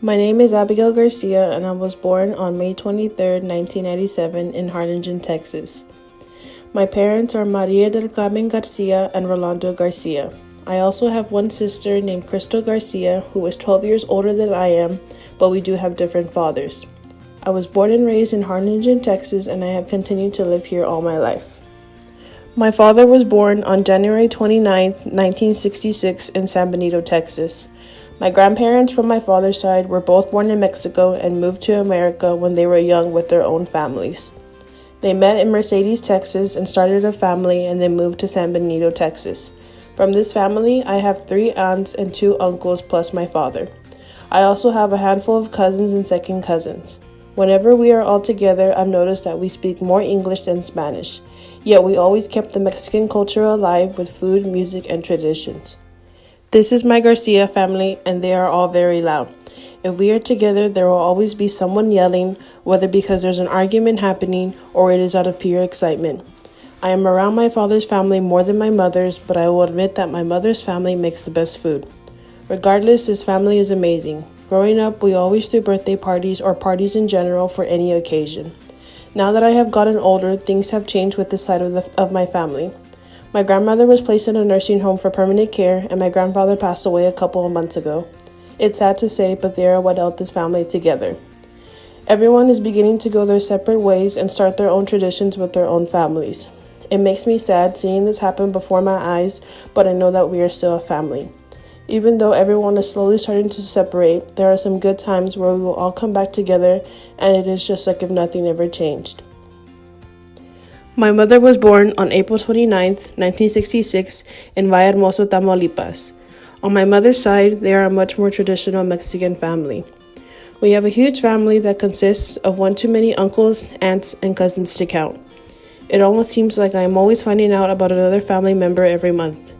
My name is Abigail Garcia, and I was born on May 23, 1997, in Harlingen, Texas. My parents are Maria del Carmen Garcia and Rolando Garcia. I also have one sister named Crystal Garcia, who is 12 years older than I am, but we do have different fathers. I was born and raised in Harlingen, Texas, and I have continued to live here all my life. My father was born on January 29, 1966, in San Benito, Texas. My grandparents from my father's side were both born in Mexico and moved to America when they were young with their own families. They met in Mercedes, Texas, and started a family and then moved to San Benito, Texas. From this family, I have 3 aunts and 2 uncles plus my father. I also have a handful of cousins and second cousins. Whenever we are all together, I've noticed that we speak more English than Spanish, yet we always kept the Mexican culture alive with food, music, and traditions. This is my Garcia family, and they are all very loud. If we are together, there will always be someone yelling, whether because there's an argument happening or it is out of pure excitement. I am around my father's family more than my mother's, but I will admit that my mother's family makes the best food. Regardless, this family is amazing. Growing up, we always threw birthday parties or parties in general for any occasion. Now that I have gotten older, things have changed with this side of my family. My grandmother was placed in a nursing home for permanent care, and my grandfather passed away a couple of months ago. It's sad to say, but they are what held this family together. Everyone is beginning to go their separate ways and start their own traditions with their own families. It makes me sad seeing this happen before my eyes, but I know that we are still a family. Even though everyone is slowly starting to separate, there are some good times where we will all come back together, and it is just like if nothing ever changed. My mother was born on April 29, 1966, in Villahermosa, Tamaulipas. On my mother's side, they are a much more traditional Mexican family. We have a huge family that consists of one too many uncles, aunts, and cousins to count. It almost seems like I am always finding out about another family member every month.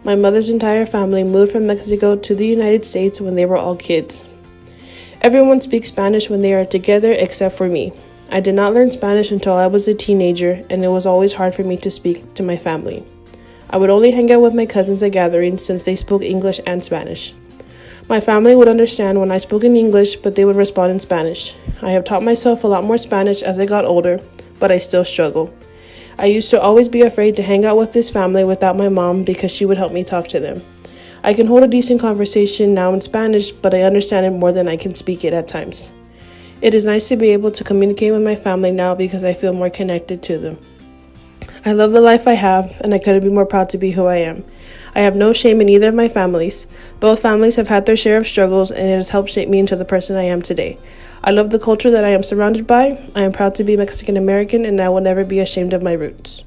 My mother's entire family moved from Mexico to the United States when they were all kids. Everyone speaks Spanish when they are together except for me. I did not learn Spanish until I was a teenager, and it was always hard for me to speak to my family. I would only hang out with my cousins at gatherings since they spoke English and Spanish. My family would understand when I spoke in English, but they would respond in Spanish. I have taught myself a lot more Spanish as I got older, but I still struggle. I used to always be afraid to hang out with this family without my mom because she would help me talk to them. I can hold a decent conversation now in Spanish, but I understand it more than I can speak it at times. It is nice to be able to communicate with my family now because I feel more connected to them. I love the life I have, and I couldn't be more proud to be who I am. I have no shame in either of my families. Both families have had their share of struggles, and it has helped shape me into the person I am today. I love the culture that I am surrounded by. I am proud to be Mexican American, and I will never be ashamed of my roots.